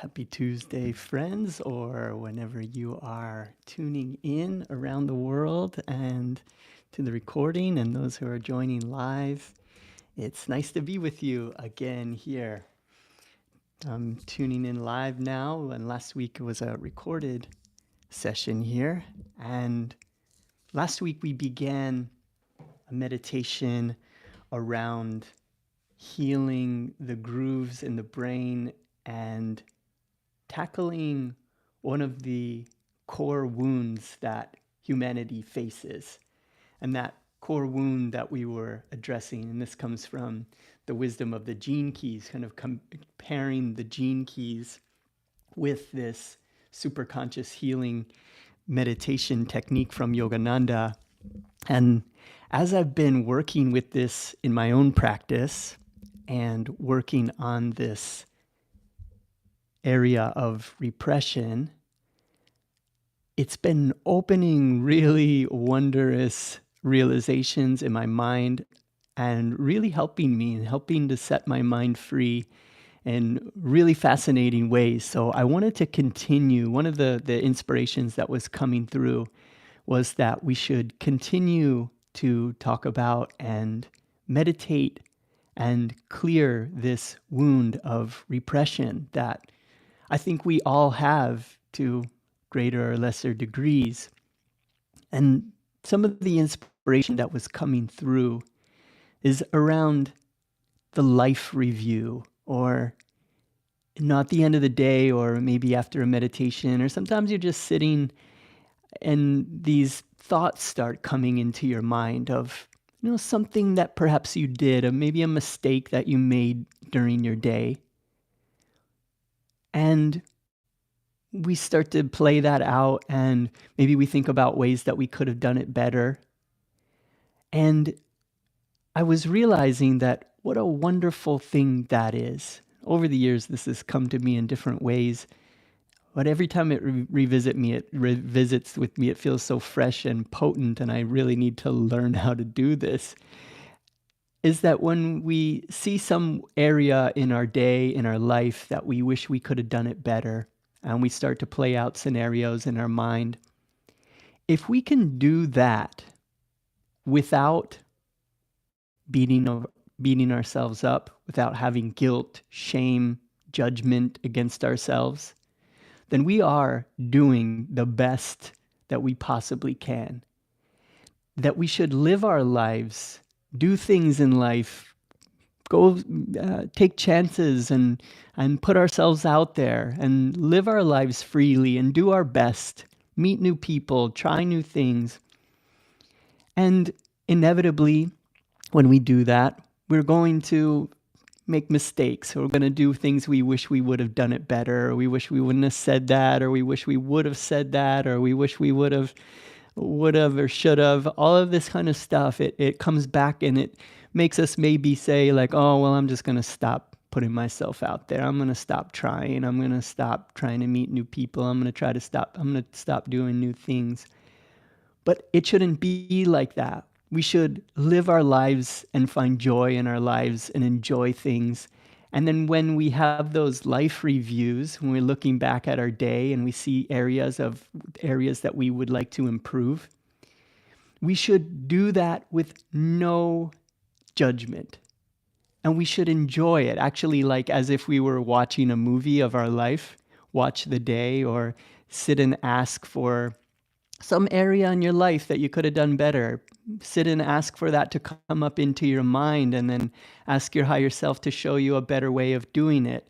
Happy Tuesday, friends, or whenever you are tuning in around the world and to the recording, and those who are joining live. It's nice to be with you again here. I'm tuning in live now, and last week it was a recorded session here. And last week we began a meditation around healing the grooves in the brain and tackling one of the core wounds that humanity faces. And that core wound that we were addressing, and this comes from the wisdom of the gene keys, kind of comparing the gene keys with this superconscious healing meditation technique from Yogananda. And as I've been working with this in my own practice and working on this area of repression, it's been opening really wondrous realizations in my mind and really helping me and helping to set my mind free in really fascinating ways. So I wanted to continue. One of the inspirations that was coming through was that we should continue to talk about and meditate and clear this wound of repression that I think we all have to greater or lesser degrees. And some of the inspiration that was coming through is around the life review, or not the end of the day, or maybe after a meditation, or sometimes you're just sitting and these thoughts start coming into your mind of, something that perhaps you did, or maybe a mistake that you made during your day. And we start to play that out, and maybe we think about ways that we could have done it better. And I was realizing that what a wonderful thing that is. Over the years, this has come to me in different ways, but every time it revisits with me, it feels so fresh and potent, and I really need to learn how to do this. Is that when we see some area in our day, in our life, that we wish we could have done it better, and we start to play out scenarios in our mind, if we can do that without beating ourselves up, without having guilt, shame, judgment against ourselves, then we are doing the best that we possibly can. That we should live our lives, do things in life, go take chances and put ourselves out there and live our lives freely and do our best, meet new people, try new things. And inevitably, when we do that, we're going to make mistakes. We're going to do things we wish we would have done it better, or we wish we wouldn't have said that, or we wish we would have said that, or we wish we would have or should have. All of this kind of stuff, it comes back and it makes us maybe say like, oh, well, I'm just going to stop putting myself out there. I'm going to stop trying. I'm going to stop trying to meet new people. I'm going to stop doing new things. But it shouldn't be like that. We should live our lives and find joy in our lives and enjoy things. And then when we have those life reviews, when we're looking back at our day and we see areas that we would like to improve, we should do that with no judgment. And we should enjoy it, actually, like as if we were watching a movie of our life, watch the day, or sit and ask for some area in your life that you could have done better. Sit and ask for that to come up into your mind, and then ask your higher self to show you a better way of doing it.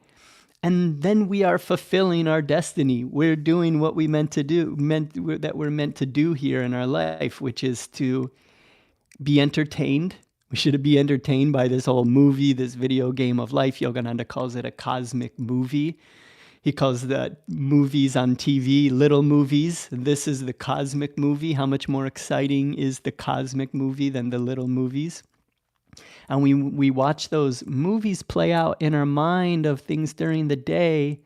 And then we are fulfilling our destiny. We're doing what we meant to do, that we're meant to do here in our life, which is to be entertained. We should be entertained by this whole movie, this video game of life. Yogananda calls it a cosmic movie. He calls the movies on TV little movies. This is the cosmic movie. How much more exciting is the cosmic movie than the little movies? And we watch those movies play out in our mind of things during the day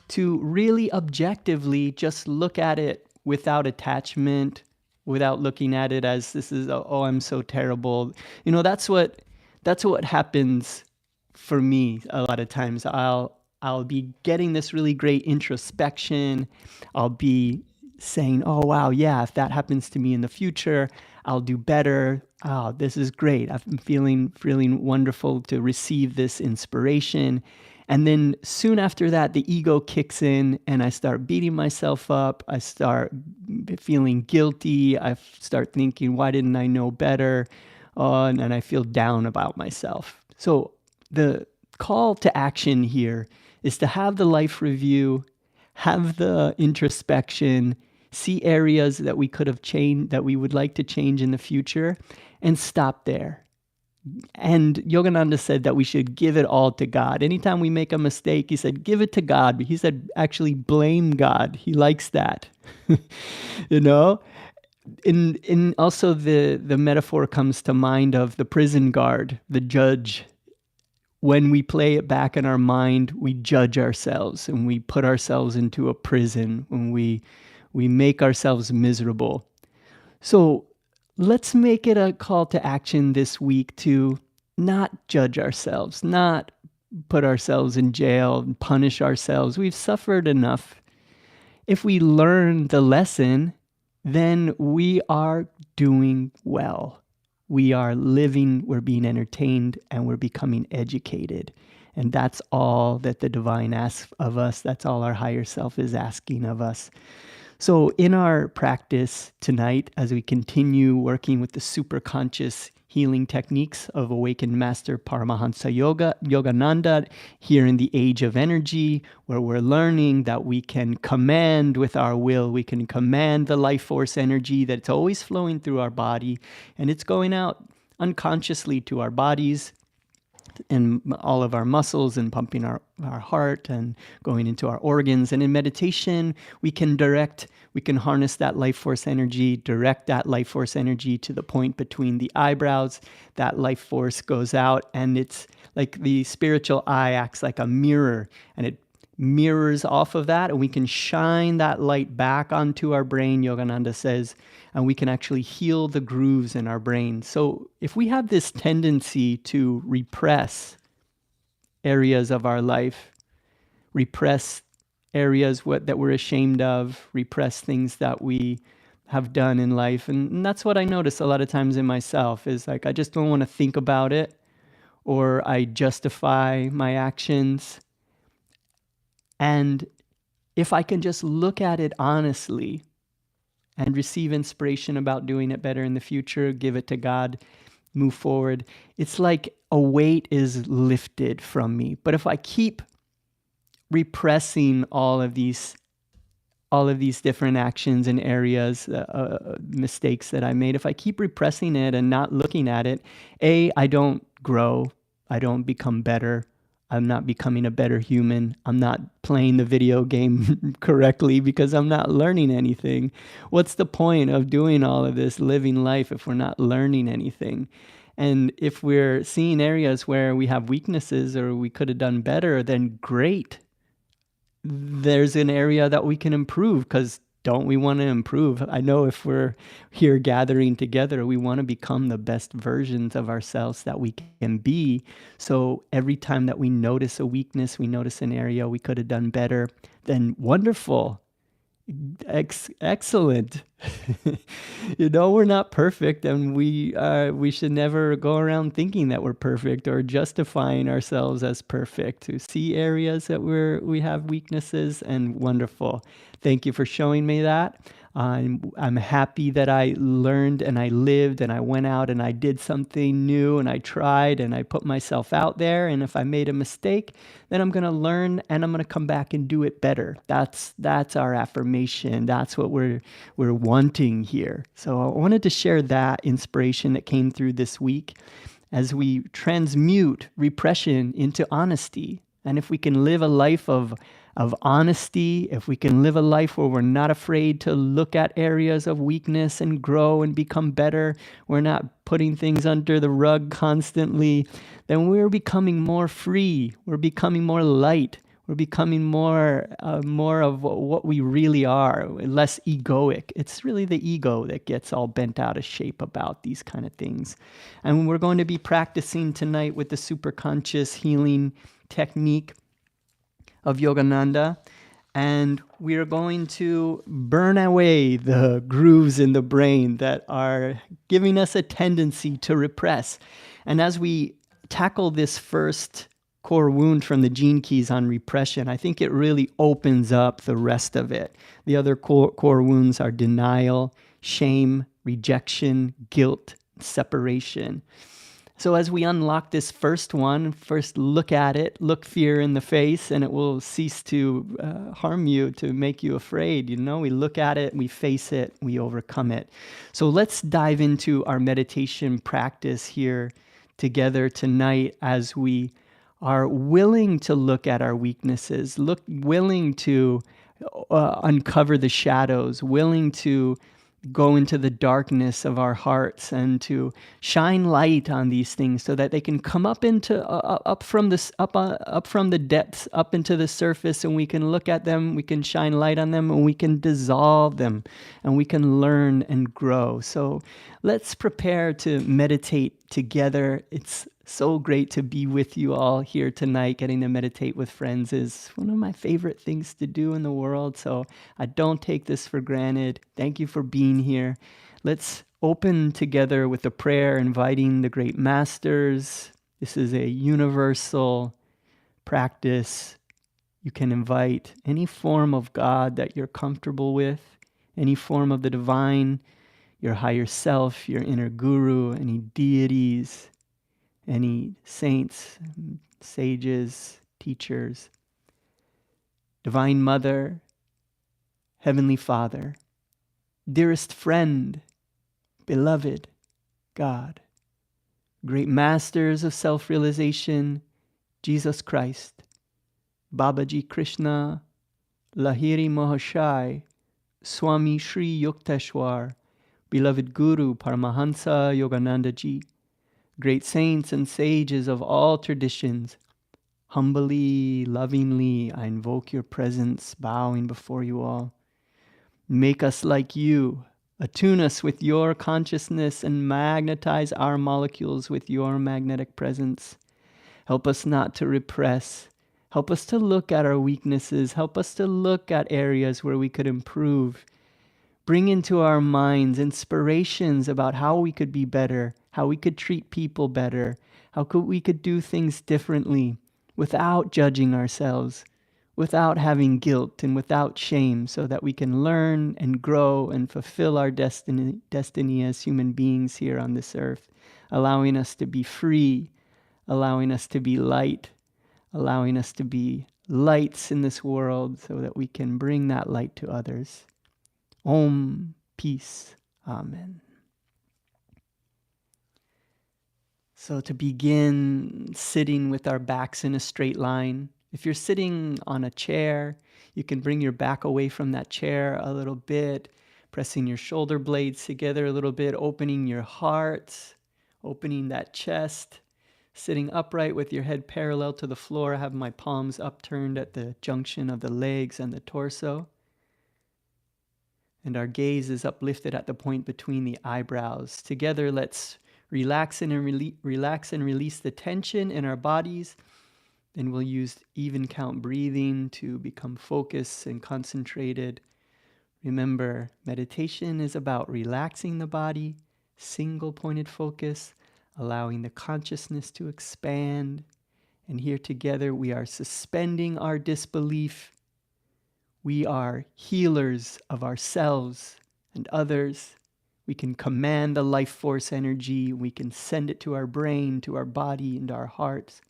to really objectively just look at it without attachment, without looking at it as this is, oh, I'm so terrible. That's what happens for me a lot of times. I'll I'll be getting this really great introspection. I'll be saying, oh, wow, yeah, if that happens to me in the future, I'll do better. Oh, this is great. I've been feeling wonderful to receive this inspiration. And then soon after that, the ego kicks in and I start beating myself up. I start feeling guilty. I start thinking, why didn't I know better? And I feel down about myself. So the call to action here is to have the life review, have the introspection, see areas that we could have changed, that we would like to change in the future, and stop there. And Yogananda said that we should give it all to God. Anytime we make a mistake, he said, give it to God. But he said, actually blame God. He likes that. You know? In also the metaphor comes to mind of the prison guard, the judge. When we play it back in our mind, we judge ourselves and we put ourselves into a prison when we make ourselves miserable. So let's make it a call to action this week to not judge ourselves, not put ourselves in jail and punish ourselves. We've suffered enough. If we learn the lesson, then we are doing well. We are living, we're being entertained, and we're becoming educated. And that's all that the divine asks of us. That's all our higher self is asking of us. So in our practice tonight, as we continue working with the superconscious healing techniques of awakened master Paramhansa Yogananda here in the age of energy, where we're learning that we can command with our will, we can command the life force energy that's always flowing through our body, and it's going out unconsciously to our bodies and all of our muscles and pumping our heart and going into our organs. And in meditation, we can harness that life force energy, direct that life force energy to the point between the eyebrows. That life force goes out, and it's like the spiritual eye acts like a mirror, and it mirrors off of that, and we can shine that light back onto our brain, Yogananda says, and we can actually heal the grooves in our brain. So if we have this tendency to repress areas of our life, repress areas that we're ashamed of, repress things that we have done in life, and that's what I notice a lot of times in myself, is like I just don't want to think about it, or I justify my actions. And if I can just look at it honestly and receive inspiration about doing it better in the future, give it to God, move forward, it's like a weight is lifted from me. But if I keep repressing all of these different actions and areas, mistakes that I made, if I keep repressing it and not looking at it, I don't grow, I don't become better. I'm not becoming a better human. I'm not playing the video game correctly because I'm not learning anything. What's the point of doing all of this, living life, if we're not learning anything? And if we're seeing areas where we have weaknesses or we could have done better, then great. There's an area that we can improve, because don't we want to improve? I know if we're here gathering together, we want to become the best versions of ourselves that we can be. So every time that we notice a weakness, we notice an area we could have done better, then wonderful. Excellent. We're not perfect, and we should never go around thinking that we're perfect or justifying ourselves as perfect. To see areas that we have weaknesses, and wonderful. Thank you for showing me that. I'm happy that I learned and I lived and I went out and I did something new and I tried and I put myself out there. And if I made a mistake, then I'm going to learn and I'm going to come back and do it better. That's our affirmation. That's what we're wanting here. So I wanted to share that inspiration that came through this week as we transmute repression into honesty. And if we can live a life of honesty, if we can live a life where we're not afraid to look at areas of weakness and grow and become better, we're not putting things under the rug constantly, then we're becoming more free, we're becoming more light, we're becoming more of what we really are, less egoic. It's really the ego that gets all bent out of shape about these kind of things. And we're going to be practicing tonight with the Superconscious healing technique. of Yogananda. And we are going to burn away the grooves in the brain that are giving us a tendency to repress. And as we tackle this first core wound from the gene keys on repression, I think it really opens up the rest of it. The other core wounds are denial, shame, rejection, guilt, separation. So as we unlock this first one, first look at it, look fear in the face, and it will cease to harm you, to make you afraid. You know, we look at it, we face it, we overcome it. So let's dive into our meditation practice here together tonight as we are willing to look at our weaknesses, willing to uncover the shadows, willing to go into the darkness of our hearts and to shine light on these things so that they can come up into up from the depths up into the surface, and we can look at them, we can shine light on them, and we can dissolve them, and we can learn and grow. So let's prepare to meditate together. It's so great to be with you all here tonight. Getting to meditate with friends is one of my favorite things to do in the world, so I don't take this for granted. Thank you for being here. Let's open together with a prayer inviting the great masters. This is a universal practice. You can invite any form of God that you're comfortable with, any form of the divine, your higher self, your inner guru, any deities, any saints, sages, teachers, Divine Mother, Heavenly Father, dearest friend, beloved God, great masters of self-realization, Jesus Christ, Babaji Krishna, Lahiri Mahashai, Swami Sri Yukteswar, beloved Guru Paramhansa Yogananda Ji, great saints and sages of all traditions, humbly, lovingly, I invoke your presence, bowing before you all. Make us like you, attune us with your consciousness, and magnetize our molecules with your magnetic presence. Help us not to repress. Help us to look at our weaknesses. Help us to look at areas where we could improve. Bring into our minds inspirations about how we could be better, how we could treat people better, we could do things differently without judging ourselves, without having guilt and without shame, so that we can learn and grow and fulfill our destiny as human beings here on this earth, allowing us to be free, allowing us to be light, allowing us to be lights in this world so that we can bring that light to others. Om, peace, amen. So to begin, sitting with our backs in a straight line. If you're sitting on a chair, you can bring your back away from that chair a little bit, pressing your shoulder blades together a little bit, opening your heart, opening that chest, sitting upright with your head parallel to the floor. I have my palms upturned at the junction of the legs and the torso. And our gaze is uplifted at the point between the eyebrows. Together, let's relax and release the tension in our bodies. Then we'll use even count breathing to become focused and concentrated. Remember, meditation is about relaxing the body, single pointed focus, allowing the consciousness to expand. And here together we are suspending our disbelief. We are healers of ourselves and others. We can command the life force energy. We can send it to our brain, to our body, and our hearts.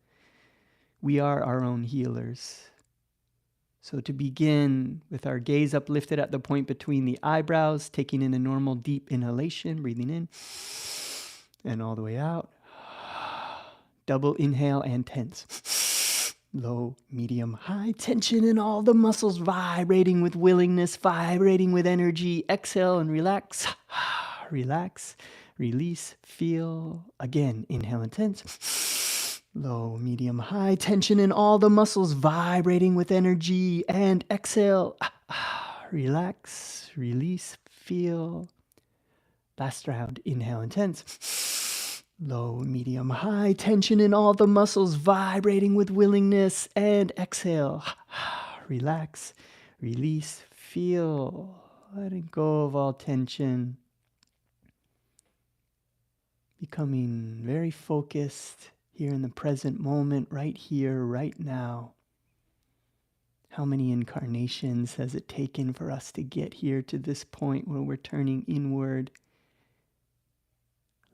We are our own healers. So to begin, with our gaze uplifted at the point between the eyebrows, taking in a normal deep inhalation, breathing in, and all the way out. Double inhale and tense. Low, medium, high tension in all the muscles, vibrating with willingness, vibrating with energy. Exhale and relax. Relax, release, feel. Again, inhale and tense. Low, medium, high tension in all the muscles, vibrating with energy. And exhale. Relax, release, feel. Last round, inhale and tense. Low, medium, high tension in all the muscles, vibrating with willingness. And exhale. Relax, release, feel. Letting go of all tension. Becoming very focused here in the present moment, right here, right now. How many incarnations has it taken for us to get here to this point where we're turning inward?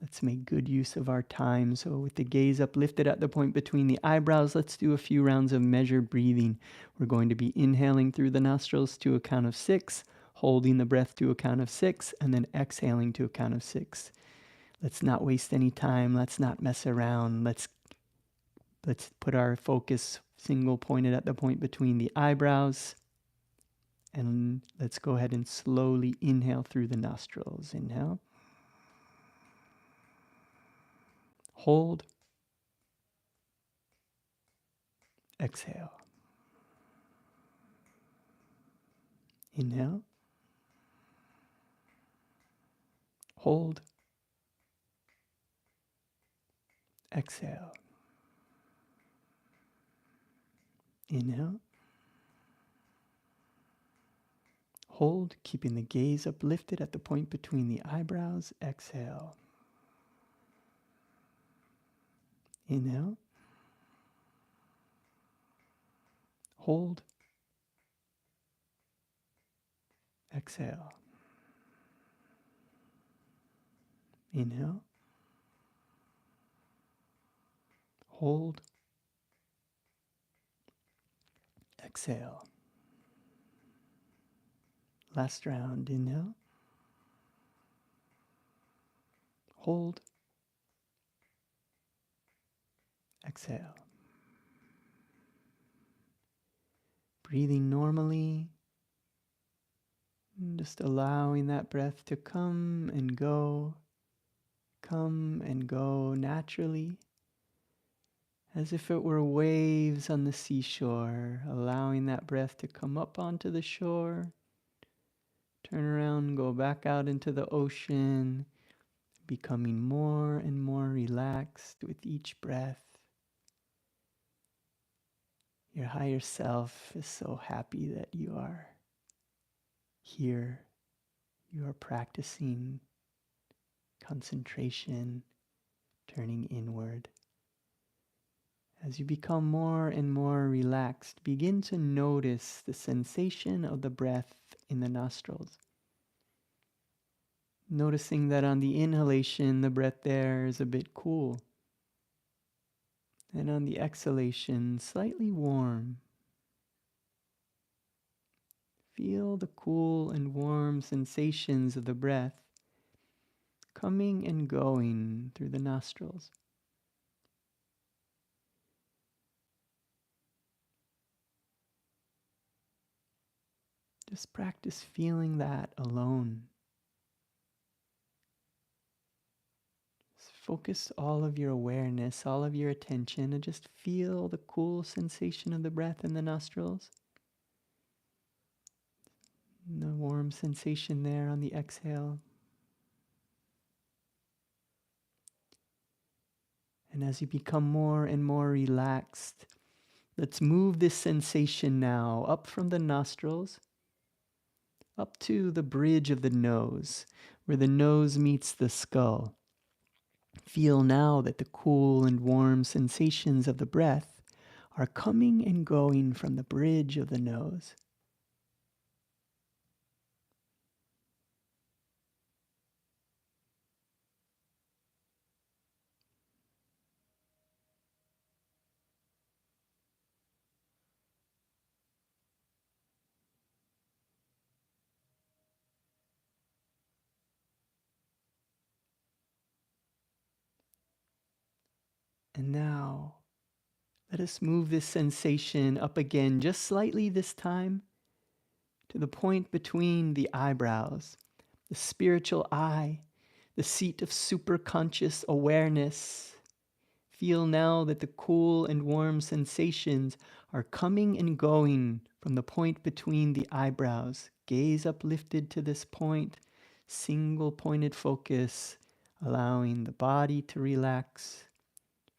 Let's make good use of our time. So with the gaze uplifted at the point between the eyebrows, let's do a few rounds of measured breathing. We're going to be inhaling through the nostrils to a count of 6, holding the breath to a count of 6, and then exhaling to a count of 6. Let's not waste any time. Let's not mess around. Let's put our focus single pointed at the point between the eyebrows. And let's go ahead and slowly inhale through the nostrils. Inhale. Hold. Exhale. Inhale. Hold. Exhale. Inhale. Hold, keeping the gaze uplifted at the point between the eyebrows. Exhale. Inhale. Hold. Exhale. Inhale. Hold. Exhale. Last round. Inhale. Hold. Exhale. Breathing normally. Just allowing that breath to come and go naturally, as if it were waves on the seashore, allowing that breath to come up onto the shore, turn around, go back out into the ocean, becoming more and more relaxed with each breath. Your higher self is so happy that you are here. You are practicing concentration, turning inward. As you become more and more relaxed, begin to notice the sensation of the breath in the nostrils. Noticing that on the inhalation, the breath there is a bit cool. And on the exhalation, slightly warm. Feel the cool and warm sensations of the breath coming and going through the nostrils. Just practice feeling that alone. Just focus all of your awareness, all of your attention, and just feel the cool sensation of the breath in the nostrils. And the warm sensation there on the exhale. And as you become more and more relaxed, let's move this sensation now up from the nostrils, up to the bridge of the nose, where the nose meets the skull. Feel now that the cool and warm sensations of the breath are coming and going from the bridge of the nose. And now, let us move this sensation up again, just slightly this time, to the point between the eyebrows, the spiritual eye, the seat of superconscious awareness. Feel now that the cool and warm sensations are coming and going from the point between the eyebrows. Gaze uplifted to this point, single pointed focus allowing the body to relax,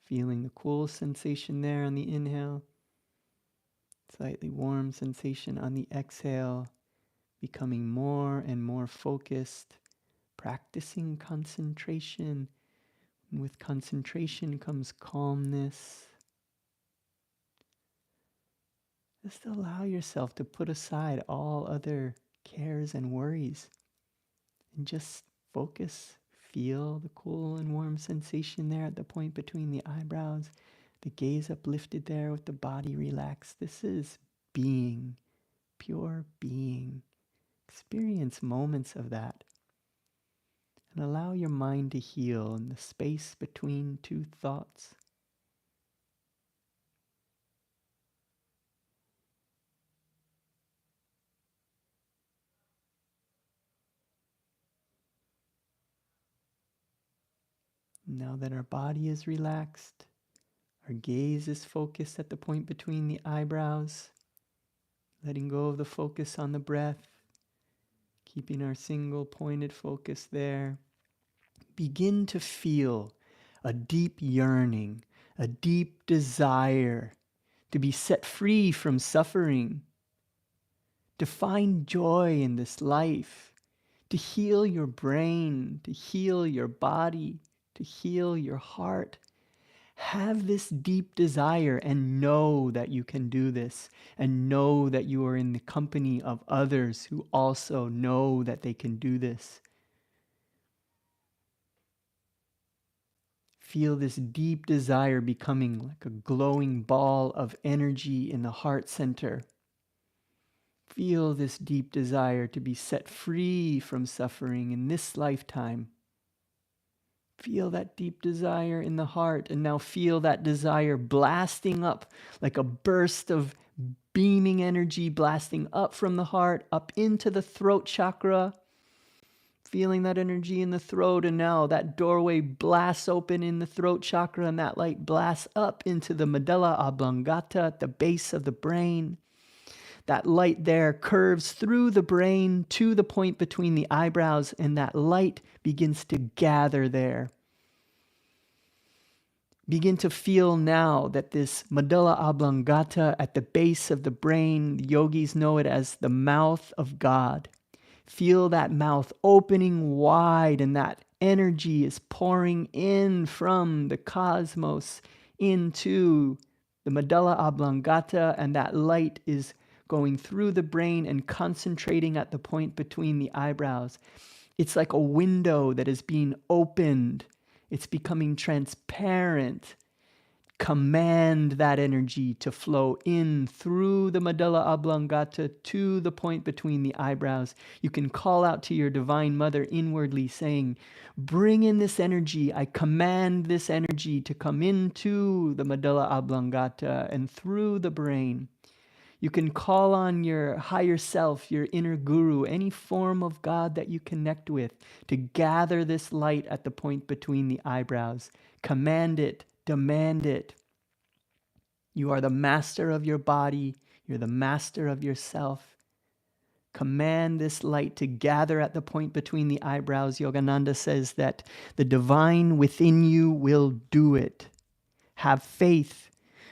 feeling the cool sensation there on the inhale, slightly warm sensation on the exhale, becoming more and more focused, practicing concentration. And with concentration comes calmness. Just allow yourself to put aside all other cares and worries and just focus. Feel the cool and warm sensation there at the point between the eyebrows, the gaze uplifted there with the body relaxed. This is being, pure being. Experience moments of that. And allow your mind to heal in the space between two thoughts. Now that our body is relaxed, our gaze is focused at the point between the eyebrows, letting go of the focus on the breath, keeping our single pointed focus there. Begin to feel a deep yearning, a deep desire to be set free from suffering, to find joy in this life, to heal your brain, to heal your body, to heal your heart. Have this deep desire and know that you can do this, and know that you are in the company of others who also know that they can do this. Feel this deep desire becoming like a glowing ball of energy in the heart center. Feel this deep desire to be set free from suffering in this lifetime. Feel that deep desire in the heart, and now feel that desire blasting up like a burst of beaming energy blasting up from the heart, up into the throat chakra. Feeling that energy in the throat, and now that doorway blasts open in the throat chakra, and that light blasts up into the medulla oblongata at the base of the brain. That light there curves through the brain to the point between the eyebrows, and that light begins to gather there. Begin to feel now that this medulla oblongata at the base of the brain, the yogis know it as the mouth of God. Feel that mouth opening wide, and that energy is pouring in from the cosmos into the medulla oblongata, and that light is going through the brain and concentrating at the point between the eyebrows. It's like a window that is being opened. It's becoming transparent. Command that energy to flow in through the medulla oblongata to the point between the eyebrows. You can call out to your Divine Mother inwardly saying, bring in this energy. I command this energy to come into the medulla oblongata and through the brain. You can call on your higher self, your inner guru, any form of God that you connect with, to gather this light at the point between the eyebrows. Command it, demand it. You are the master of your body. You're the master of yourself. Command this light to gather at the point between the eyebrows. Yogananda says that the divine within you will do it. Have faith.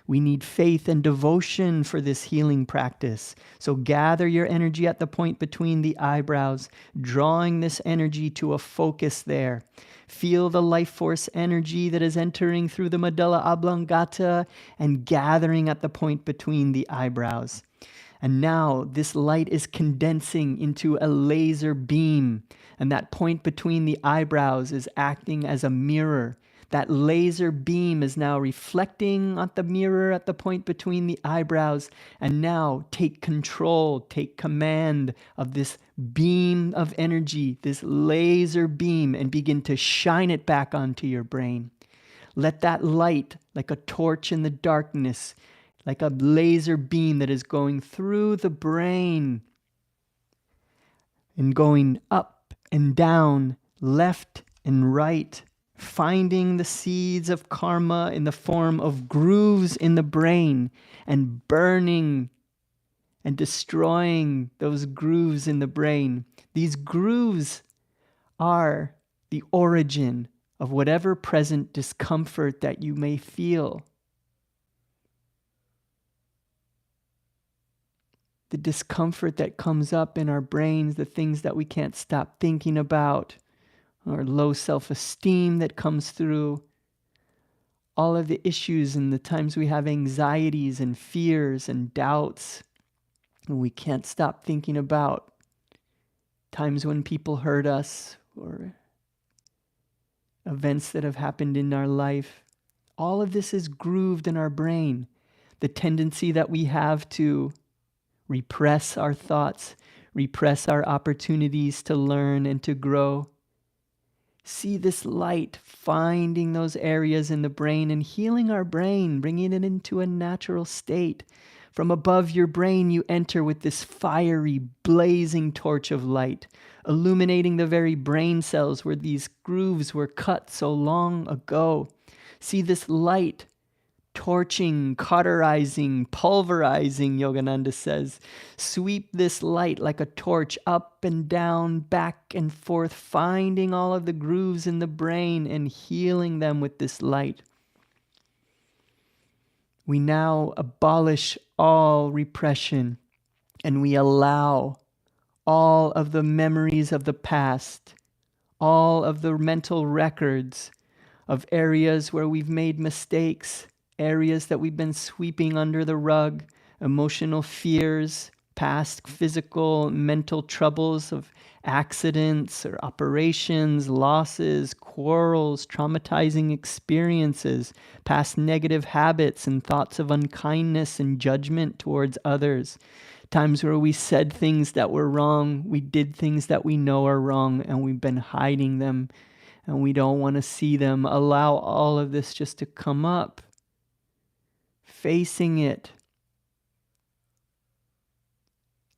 We need faith and devotion for this healing practice. So gather your energy at the point between the eyebrows, drawing this energy to a focus there. Feel the life force energy that is entering through the medulla oblongata and gathering at the point between the eyebrows. And now this light is condensing into a laser beam, and that point between the eyebrows is acting as a mirror. That laser beam is now reflecting on the mirror at the point between the eyebrows. And now take control, take command of this beam of energy, this laser beam, and begin to shine it back onto your brain. Let that light, like a torch in the darkness, like a laser beam that is going through the brain and going up and down, left and right, finding the seeds of karma in the form of grooves in the brain and burning and destroying those grooves in the brain. These grooves are the origin of whatever present discomfort that you may feel. The discomfort that comes up in our brains, the things that we can't stop thinking about, or low self-esteem that comes through, all of the issues and the times we have anxieties and fears and doubts, and we can't stop thinking about times when people hurt us or events that have happened in our life. All of this is grooved in our brain. The tendency that we have to repress our thoughts, repress our opportunities to learn and to grow. See this light finding those areas in the brain and healing our brain, bringing it into a natural state. From above your brain, you enter with this fiery, blazing torch of light, illuminating the very brain cells where these grooves were cut so long ago. See this light torching, cauterizing, pulverizing, Yogananda says. Sweep this light like a torch up and down, back and forth, finding all of the grooves in the brain and healing them with this light. We now abolish all repression and we allow all of the memories of the past, all of the mental records of areas where we've made mistakes, areas that we've been sweeping under the rug, emotional fears, past physical, mental troubles of accidents or operations, losses, quarrels, traumatizing experiences, past negative habits and thoughts of unkindness and judgment towards others, times where we said things that were wrong, we did things that we know are wrong, and we've been hiding them, and we don't want to see them. Allow all of this just to come up. Facing it,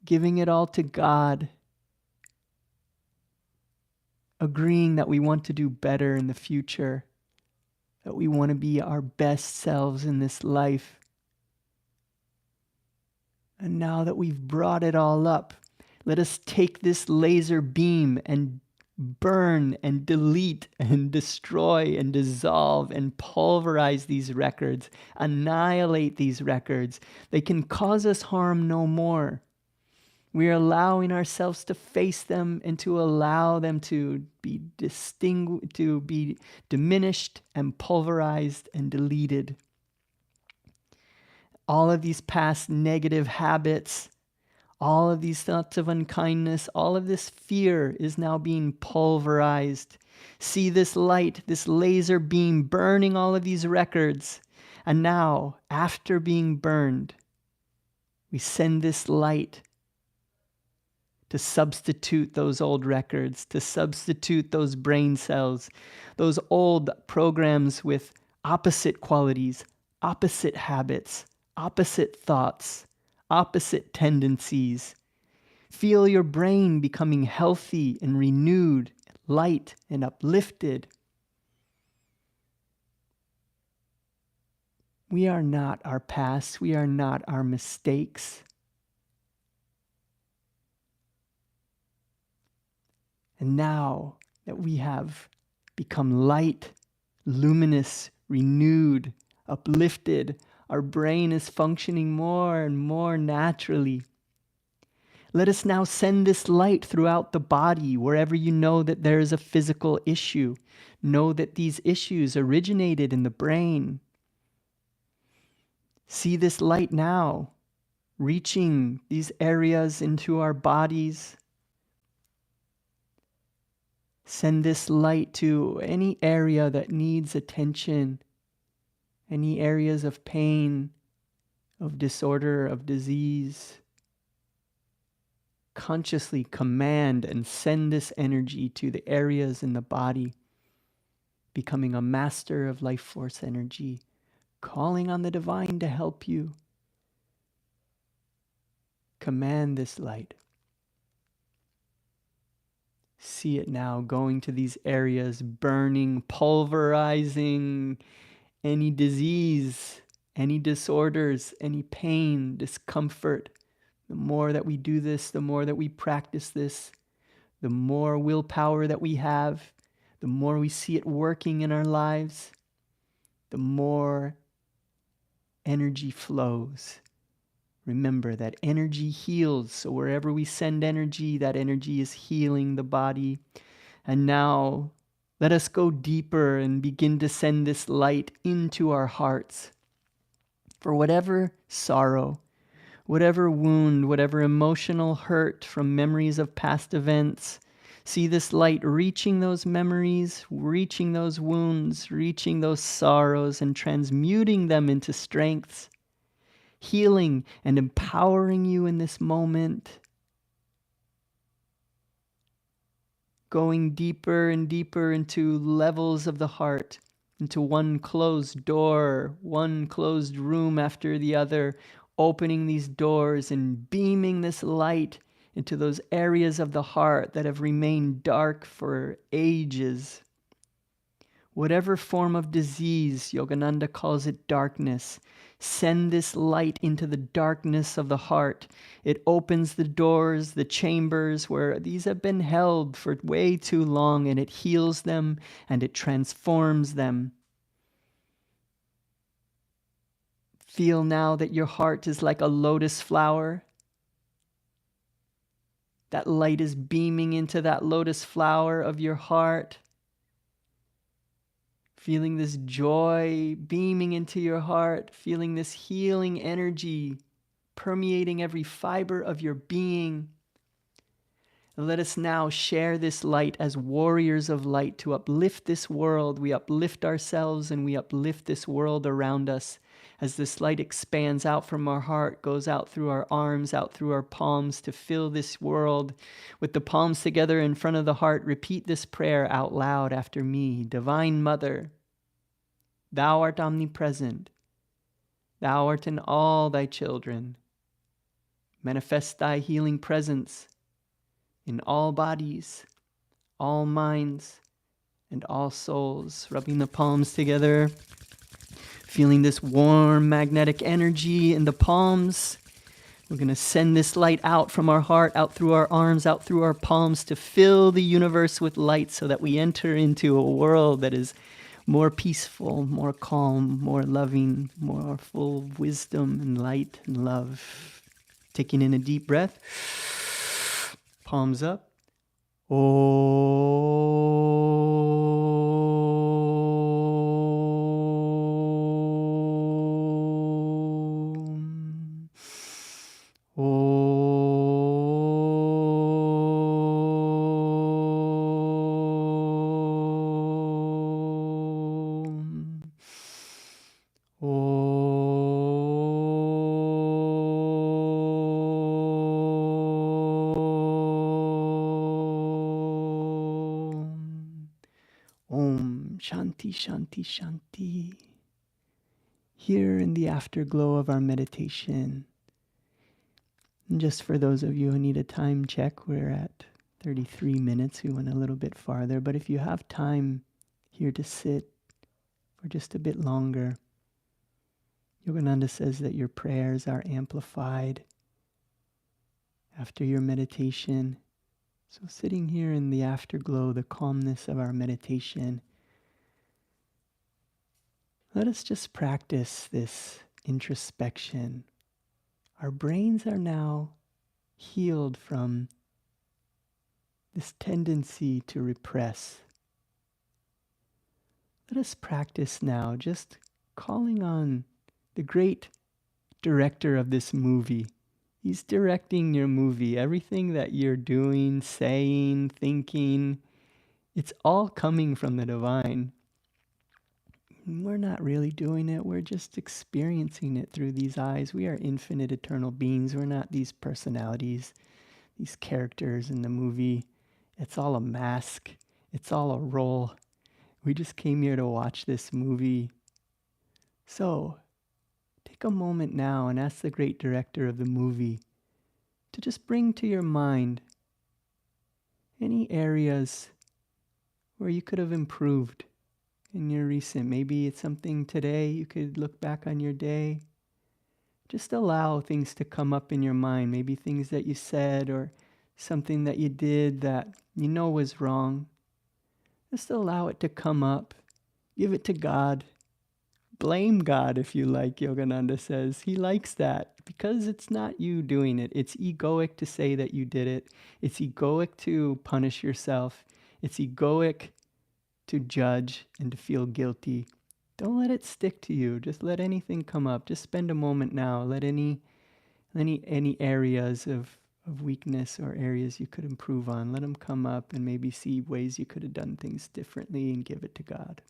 giving it all to God, agreeing that we want to do better in the future, that we want to be our best selves in this life. And now that we've brought it all up, let us take this laser beam and burn and delete and destroy and dissolve and pulverize these records, annihilate these records. They can cause us harm no more. We are allowing ourselves to face them and to allow them to be to be diminished and pulverized and deleted. All of these past negative habits, all of these thoughts of unkindness, all of this fear is now being pulverized. See this light, this laser beam burning all of these records. And now, after being burned, we send this light to substitute those old records, to substitute those brain cells, those old programs with opposite qualities, opposite habits, opposite thoughts, opposite tendencies. Feel your brain becoming healthy and renewed, light and uplifted. We are not our past. We are not our mistakes. And now that we have become light, luminous, renewed, uplifted, our brain is functioning more and more naturally. Let us now send this light throughout the body, wherever you know that there is a physical issue. Know that these issues originated in the brain. See this light now, reaching these areas into our bodies. Send this light to any area that needs attention, any areas of pain, of disorder, of disease. Consciously command and send this energy to the areas in the body, becoming a master of life force energy, calling on the divine to help you. Command this light. See it now going to these areas, burning, pulverizing any disease, any disorders, any pain, discomfort. The more that we do this, the more that we practice this, the more willpower that we have, the more we see it working in our lives, the more energy flows. Remember that energy heals, so wherever we send energy, that energy is healing the body. And now, let us go deeper and begin to send this light into our hearts. For whatever sorrow, whatever wound, whatever emotional hurt from memories of past events, see this light reaching those memories, reaching those wounds, reaching those sorrows, and transmuting them into strengths, healing and empowering you in this moment. Going deeper and deeper into levels of the heart, into one closed door, one closed room after the other, opening these doors and beaming this light into those areas of the heart that have remained dark for ages. Whatever form of disease, Yogananda calls it darkness, send this light into the darkness of the heart. It opens the doors, the chambers where these have been held for way too long, and it heals them and it transforms them. Feel now that your heart is like a lotus flower. That light is beaming into that lotus flower of your heart. Feeling this joy beaming into your heart, feeling this healing energy permeating every fiber of your being. And let us now share this light as warriors of light to uplift this world. We uplift ourselves and we uplift this world around us. As this light expands out from our heart, goes out through our arms, out through our palms to fill this world. With the palms together in front of the heart, repeat this prayer out loud after me. Divine Mother, Thou art omnipresent. Thou art in all thy children. Manifest thy healing presence in all bodies, all minds, and all souls. Rubbing the palms together, feeling this warm magnetic energy in the palms. We're going to send this light out from our heart, out through our arms, out through our palms to fill the universe with light so that we enter into a world that is more peaceful, more calm, more loving, more full of wisdom and light and love. Taking in a deep breath. Palms up. Om. Om Shanti Shanti Shanti. Here in the afterglow of our meditation, and just for those of you who need a time check, we're at 33 minutes. We went a little bit farther, but if you have time here to sit for just a bit longer, Yogananda says that your prayers are amplified after your meditation. So sitting here in the afterglow, the calmness of our meditation, let us just practice this introspection. Our brains are now healed from this tendency to repress. Let us practice now just calling on the great director of this movie. He's directing your movie. Everything that you're doing, saying, thinking, it's all coming from the divine. We're not really doing it. We're just experiencing it through these eyes. We are infinite, eternal beings. We're not these personalities, these characters in the movie. It's all a mask. It's all a role. We just came here to watch this movie. So, take a moment now and ask the great director of the movie to just bring to your mind any areas where you could have improved in your recent. Maybe it's something today you could look back on your day. Just allow things to come up in your mind. Maybe things that you said or something that you did that you know was wrong. Just allow it to come up. Give it to God. Blame God if you like, Yogananda says. He likes that because it's not you doing it. It's egoic to say that you did it. It's egoic to punish yourself. It's egoic to judge and to feel guilty. Don't let it stick to you. Just let anything come up. Just spend a moment now. Let any areas of weakness or areas you could improve on, let them come up and maybe see ways you could have done things differently and give it to God.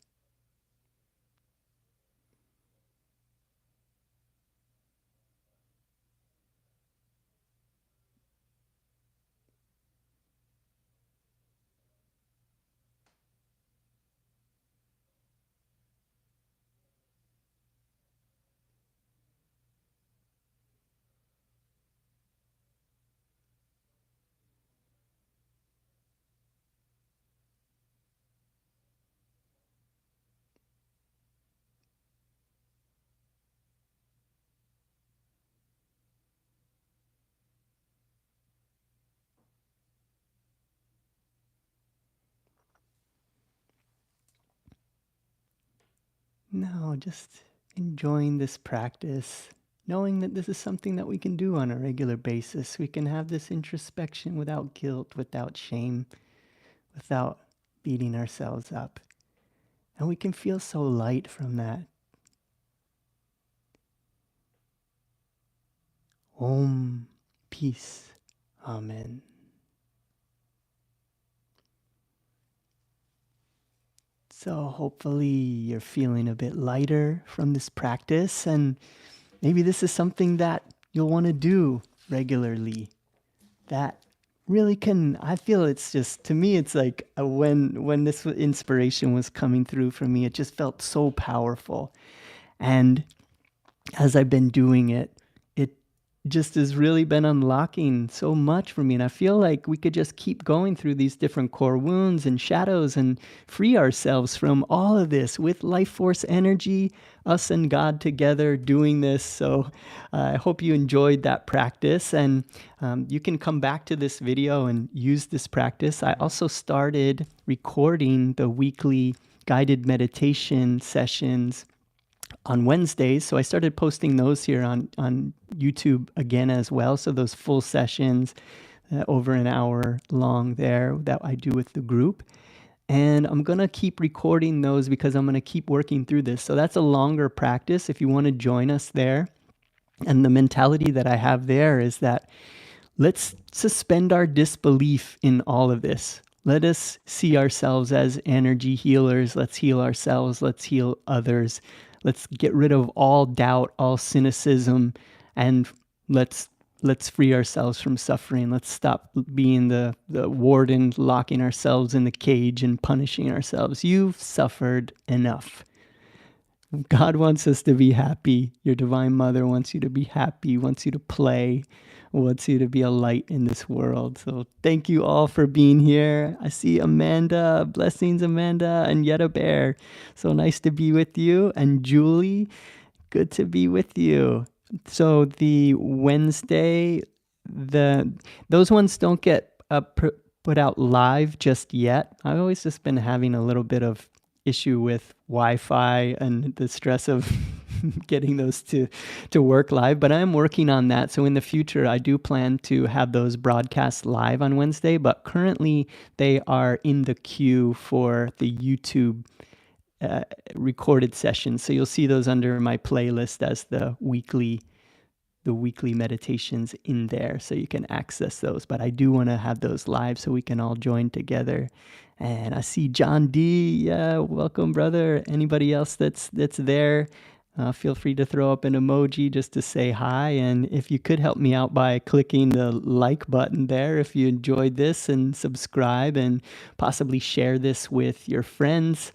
No, just enjoying this practice, knowing that this is something that we can do on a regular basis. We can have this introspection without guilt, without shame, without beating ourselves up. And we can feel so light from that. Om, peace. Amen. So hopefully you're feeling a bit lighter from this practice, and maybe this is something that you'll want to do regularly. That really can, I feel it's just, to me, it's like when this inspiration was coming through for me, it just felt so powerful. And as I've been doing it, it just has really been unlocking so much for me. And I feel like we could just keep going through these different core wounds and shadows and free ourselves from all of this with life force energy, us and God together doing this. So I hope you enjoyed that practice. And you can come back to this video and use this practice. I also started recording the weekly guided meditation sessions on Wednesdays. So I started posting those here on YouTube again as well. So those full sessions, over an hour long there, that I do with the group. And I'm going to keep recording those because I'm going to keep working through this. So that's a longer practice if you want to join us there. And the mentality that I have there is that let's suspend our disbelief in all of this. Let us see ourselves as energy healers. Let's heal ourselves. Let's heal others. Let's get rid of all doubt, all cynicism, and let's free ourselves from suffering. Let's stop being the warden, locking ourselves in the cage and punishing ourselves. You've suffered enough. God wants us to be happy. Your Divine Mother wants you to be happy, wants you to play, wants you to be a light in this world. So thank you all for being here. I see Amanda. Blessings, Amanda, and Yetta Bear. So nice to be with you. And Julie, good to be with you. So the Wednesday, those ones don't get put out live just yet. I've always just been having a little bit of issue with Wi-Fi and the stress of getting those to work live, but I'm working on that. So in the future, I do plan to have those broadcast live on Wednesday, but currently they are in the queue for the YouTube recorded sessions. So you'll see those under my playlist as the weekly meditations in there, so you can access those. But I do want to have those live so we can all join together. And I see John D. Yeah, welcome, brother. Anybody else that's there, feel free to throw up an emoji just to say hi. And if you could help me out by clicking the like button there if you enjoyed this, and subscribe, and possibly share this with your friends.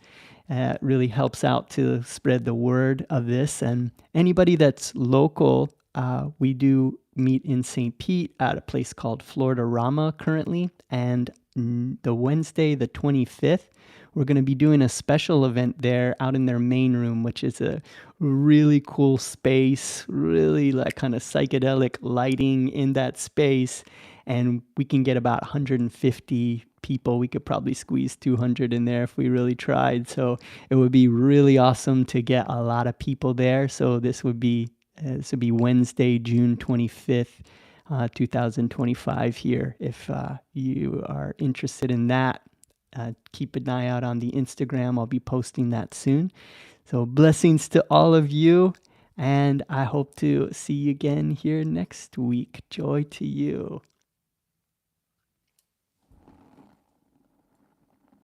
It really helps out to spread the word of this. And anybody that's local, we do meet in St. Pete at a place called Florida Rama currently. And the Wednesday, the 25th, we're going to be doing a special event there out in their main room, which is a really cool space, really like kind of psychedelic lighting in that space. and we can get about 150 people. We could probably squeeze 200 in there if we really tried. So it would be really awesome to get a lot of people there. So this would be Wednesday, June 25th, 2025 here. If you are interested in that, keep an eye out on the Instagram. I'll be posting that soon. So blessings to all of you, and I hope to see you again here next week. Joy to you.